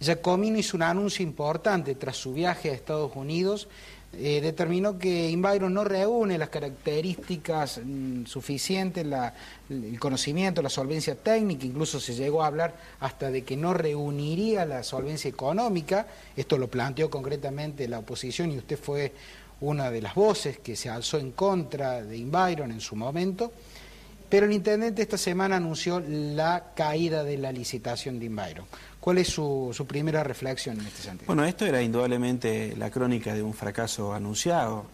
Giacomino hizo un anuncio importante tras su viaje a Estados Unidos. Determinó que Inbyron no reúne las características suficientes, el conocimiento, la solvencia técnica, incluso se llegó a hablar hasta de que no reuniría la solvencia económica. Esto lo planteó concretamente la oposición y usted fue una de las voces que se alzó en contra de Inbyron en su momento. Pero el intendente esta semana anunció la caída de la licitación de Inbyron. ¿Cuál es su primera reflexión en este sentido? Bueno, esto era indudablemente la crónica de un fracaso anunciado.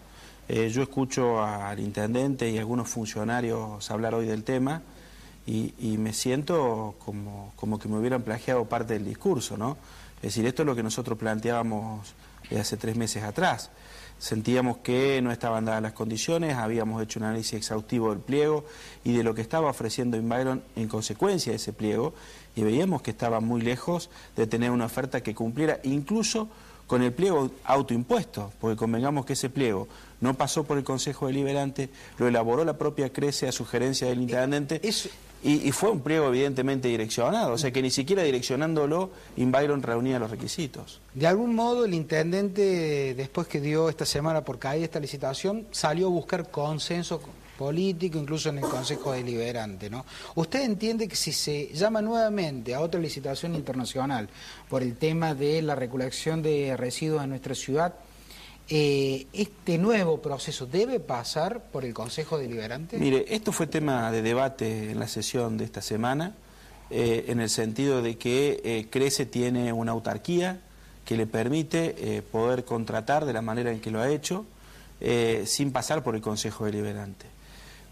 Yo escucho al intendente y a algunos funcionarios hablar hoy del tema y me siento como que me hubieran plagiado parte del discurso, ¿no? Es decir, esto es lo que nosotros planteábamos desde hace 3 meses atrás. Sentíamos que no estaban dadas las condiciones, habíamos hecho un análisis exhaustivo del pliego y de lo que estaba ofreciendo Inbyron en consecuencia de ese pliego, y veíamos que estaba muy lejos de tener una oferta que cumpliera incluso con el pliego autoimpuesto, porque convengamos que ese pliego no pasó por el Consejo Deliberante, lo elaboró la propia CRECE a sugerencia del intendente. Y fue un pliego evidentemente direccionado, o sea que ni siquiera direccionándolo Inbyron reunía los requisitos. De algún modo el intendente, después que dio esta semana por caída esta licitación, salió a buscar consenso político, incluso en el Consejo Deliberante, ¿no? ¿Usted entiende que si se llama nuevamente a otra licitación internacional por el tema de la recolección de residuos en nuestra ciudad, este nuevo proceso debe pasar por el Consejo Deliberante? Mire, esto fue tema de debate en la sesión de esta semana, en el sentido de que CRECE tiene una autarquía que le permite poder contratar de la manera en que lo ha hecho, sin pasar por el Consejo Deliberante.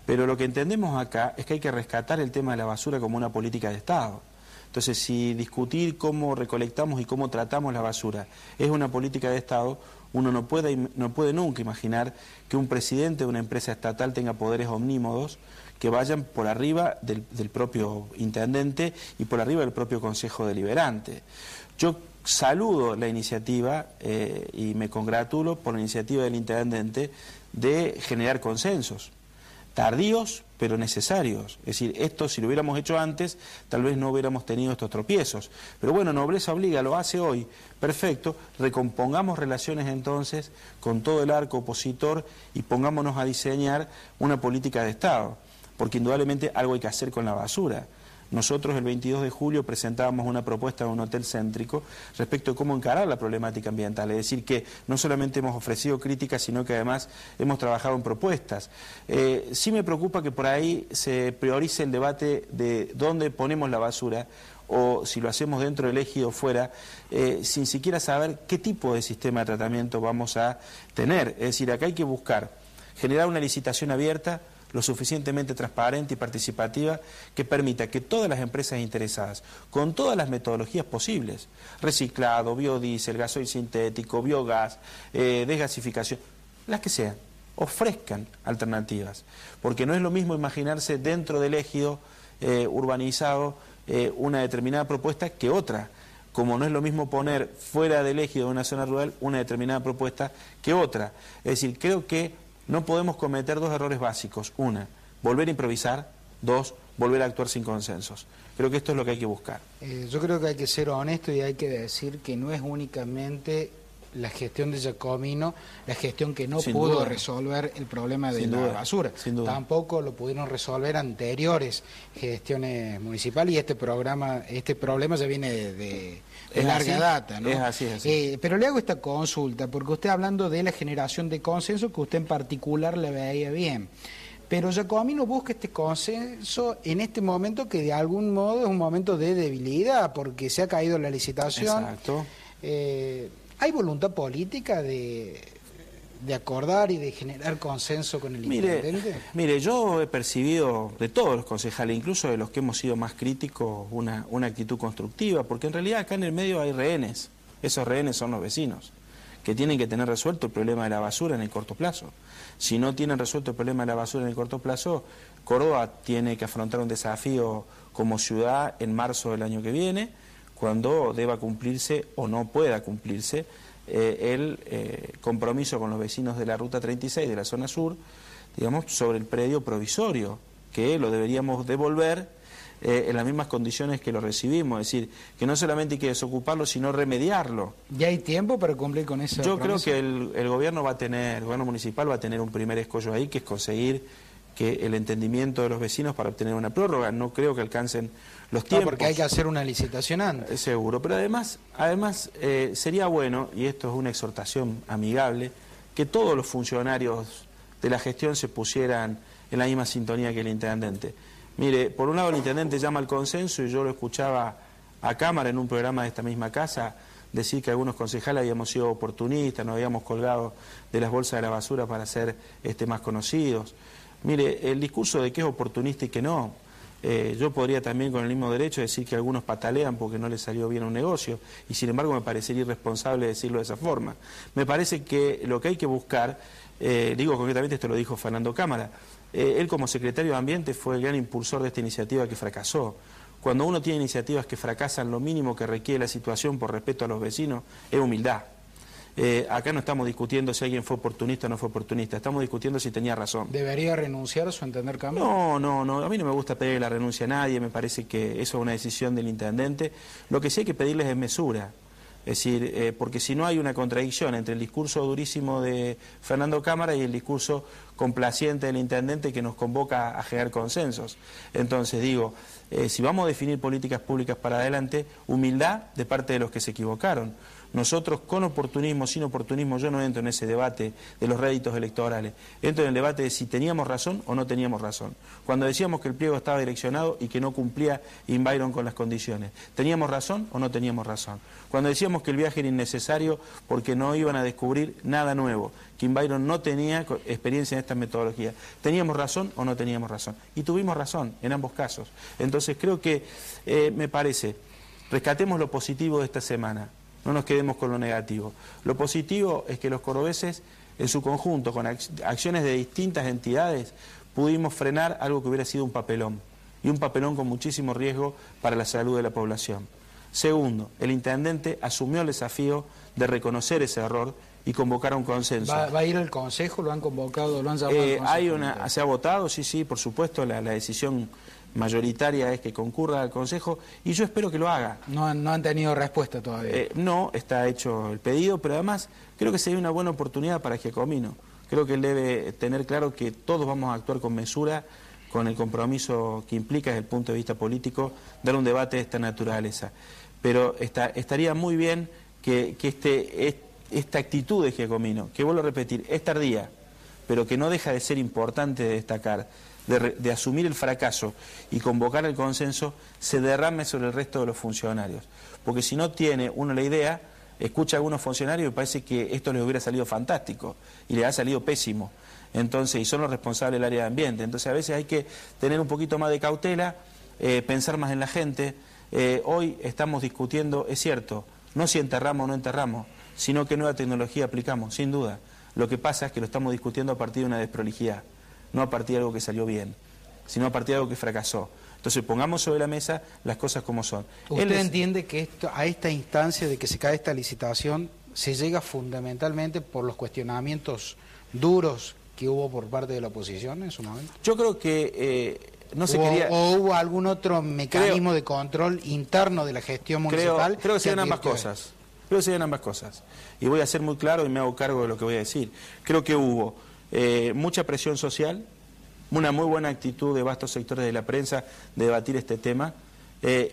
Pero lo que entendemos acá es que hay que rescatar el tema de la basura como una política de Estado. Entonces, si discutir cómo recolectamos y cómo tratamos la basura es una política de Estado, uno no puede nunca imaginar que un presidente de una empresa estatal tenga poderes omnímodos que vayan por arriba del propio intendente y por arriba del propio Consejo Deliberante. Yo saludo la iniciativa y me congratulo por la iniciativa del intendente de generar consensos. Tardíos, pero necesarios. Es decir, esto si lo hubiéramos hecho antes, tal vez no hubiéramos tenido estos tropiezos. Pero bueno, nobleza obliga, lo hace hoy. Perfecto, recompongamos relaciones entonces con todo el arco opositor y pongámonos a diseñar una política de Estado. Porque indudablemente algo hay que hacer con la basura. Nosotros el 22 de julio presentábamos una propuesta de un hotel céntrico respecto a cómo encarar la problemática ambiental. Es decir, que no solamente hemos ofrecido críticas, sino que además hemos trabajado en propuestas. Sí me preocupa que por ahí se priorice el debate de dónde ponemos la basura, o si lo hacemos dentro del ejido o fuera, sin siquiera saber qué tipo de sistema de tratamiento vamos a tener. Es decir, acá hay que buscar generar una licitación abierta, lo suficientemente transparente y participativa que permita que todas las empresas interesadas, con todas las metodologías posibles, reciclado, biodiesel, gasoil sintético, biogás, desgasificación, las que sean, ofrezcan alternativas. Porque no es lo mismo imaginarse dentro del ejido urbanizado una determinada propuesta que otra. Como no es lo mismo poner fuera del ejido de una zona rural una determinada propuesta que otra. Es decir, creo que no podemos cometer 2 errores básicos. 1, volver a improvisar. 2, volver a actuar sin consensos. Creo que esto es lo que hay que buscar. Yo creo que hay que ser honesto y hay que decir que no es únicamente la gestión de Giacomino la gestión que no pudo resolver el problema de la basura. Tampoco lo pudieron resolver anteriores gestiones municipales y este problema ya viene de larga data, ¿no? Es así. Pero le hago esta consulta, porque usted hablando de la generación de consenso, que usted en particular le veía bien. Pero Giacomino busca este consenso en este momento que de algún modo es un momento de debilidad, porque se ha caído la licitación. Exacto. ¿Hay voluntad política de acordar y de generar consenso con el intendente? Mire, yo he percibido de todos los concejales, incluso de los que hemos sido más críticos, una actitud constructiva, porque en realidad acá en el medio hay rehenes. Esos rehenes son los vecinos, que tienen que tener resuelto el problema de la basura en el corto plazo. Si no tienen resuelto el problema de la basura en el corto plazo, Córdoba tiene que afrontar un desafío como ciudad en marzo del año que viene, cuando deba cumplirse o no pueda cumplirse el compromiso con los vecinos de la Ruta 36 de la zona sur, digamos, sobre el predio provisorio, que lo deberíamos devolver en las mismas condiciones que lo recibimos, es decir, que no solamente hay que desocuparlo, sino remediarlo. ¿Ya hay tiempo para cumplir con esa Yo promesa? creo que el gobierno el gobierno municipal va a tener un primer escollo ahí, que es conseguir que el entendimiento de los vecinos para obtener una prórroga. No creo que alcancen los tiempos. Porque hay que hacer una licitación antes. Seguro, pero además sería bueno, y esto es una exhortación amigable, que todos los funcionarios de la gestión se pusieran en la misma sintonía que el intendente. Mire, por un lado el intendente llama al consenso, y yo lo escuchaba a cámara en un programa de esta misma casa decir que algunos concejales habíamos sido oportunistas, nos habíamos colgado de las bolsas de la basura para ser más conocidos. Mire, el discurso de que es oportunista y que no, yo podría también con el mismo derecho decir que algunos patalean porque no les salió bien un negocio, y sin embargo me parecería irresponsable decirlo de esa forma. Me parece que lo que hay que buscar, digo concretamente, esto lo dijo Fernando Cámara, él como secretario de Ambiente fue el gran impulsor de esta iniciativa que fracasó. Cuando uno tiene iniciativas que fracasan, lo mínimo que requiere la situación por respeto a los vecinos es humildad. Acá no estamos discutiendo si alguien fue oportunista o no fue oportunista, estamos discutiendo si tenía razón. ¿Debería renunciar a su entender cambio? No, a mí no me gusta pedirle la renuncia a nadie, me parece que eso es una decisión del intendente. Lo que sí hay que pedirles es mesura. Es decir, porque si no hay una contradicción entre el discurso durísimo de Fernando Cámara y el discurso complaciente del intendente que nos convoca a generar consensos. Entonces digo, si vamos a definir políticas públicas para adelante, humildad de parte de los que se equivocaron. Nosotros, con oportunismo, sin oportunismo, yo no entro en ese debate de los réditos electorales. Entro en el debate de si teníamos razón o no teníamos razón. Cuando decíamos que el pliego estaba direccionado y que no cumplía Inbyron con las condiciones, ¿teníamos razón o no teníamos razón? Cuando decíamos que el viaje era innecesario porque no iban a descubrir nada nuevo, que Inbyron no tenía experiencia en estas metodologías, ¿teníamos razón o no teníamos razón? Y tuvimos razón en ambos casos. Entonces creo que, me parece, rescatemos lo positivo de esta semana. No nos quedemos con lo negativo. Lo positivo es que los cordobeses, en su conjunto, con acciones de distintas entidades, pudimos frenar algo que hubiera sido un papelón, y un papelón con muchísimo riesgo para la salud de la población. Segundo, el intendente asumió el desafío de reconocer ese error y convocar a un consenso. ¿Va a ir al consejo? ¿Lo han convocado? ¿Lo han llamado al consejo? Se ha votado, sí, por supuesto, la decisión mayoritaria es que concurra al Consejo, y yo espero que lo haga. No han tenido respuesta todavía. No, está hecho el pedido, pero además creo que sería una buena oportunidad para Giacomino. Creo que él debe tener claro que todos vamos a actuar con mesura, con el compromiso que implica desde el punto de vista político dar un debate de esta naturaleza. Pero estaría muy bien que esta actitud de Giacomino, que vuelvo a repetir, es tardía, pero que no deja de ser importante de destacar, de asumir el fracaso y convocar el consenso, se derrame sobre el resto de los funcionarios. Porque si no tiene uno la idea, escucha a algunos funcionarios y parece que esto les hubiera salido fantástico y les ha salido pésimo. Entonces, y son los responsables del área de ambiente. Entonces a veces hay que tener un poquito más de cautela, pensar más en la gente. Hoy estamos discutiendo, es cierto, no si enterramos o no enterramos, sino qué nueva tecnología aplicamos, sin duda. Lo que pasa es que lo estamos discutiendo a partir de una desprolijidad, no a partir de algo que salió bien, sino a partir de algo que fracasó. Entonces pongamos sobre la mesa las cosas como son. ¿Usted entiende que a esta instancia de que se cae esta licitación se llega fundamentalmente por los cuestionamientos duros que hubo por parte de la oposición en su momento? Yo creo que no se quería... ¿O hubo algún otro mecanismo de control interno de la gestión municipal? Creo que se ven ambas cosas. Creo que se ven ambas cosas. Y voy a ser muy claro y me hago cargo de lo que voy a decir. Creo que hubo mucha presión social, una muy buena actitud de vastos sectores de la prensa de debatir este tema,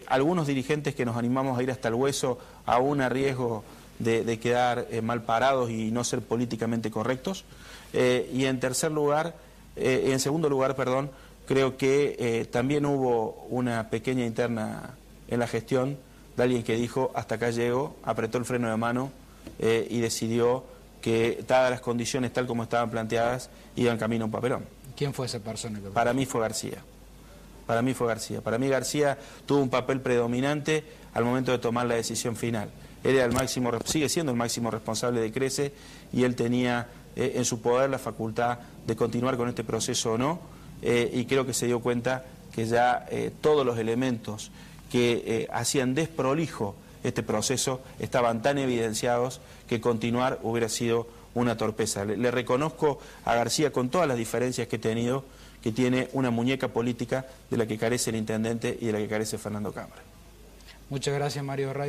algunos dirigentes que nos animamos a ir hasta el hueso, aún a riesgo de quedar mal parados y no ser políticamente correctos, y en segundo lugar, creo que también hubo una pequeña interna en la gestión de alguien que dijo, hasta acá llego, apretó el freno de mano y decidió que, dadas las condiciones tal como estaban planteadas, iban camino a un papelón. ¿Quién fue esa persona? Para mí fue García. Para mí García tuvo un papel predominante al momento de tomar la decisión final. Él era sigue siendo el máximo responsable de Crece, y él tenía en su poder la facultad de continuar con este proceso o no, y creo que se dio cuenta que ya todos los elementos que hacían desprolijo este proceso estaban tan evidenciados que continuar hubiera sido una torpeza. Le reconozco a García, con todas las diferencias que he tenido, que tiene una muñeca política de la que carece el intendente y de la que carece Fernando Cámara. Muchas gracias, Mario Ray.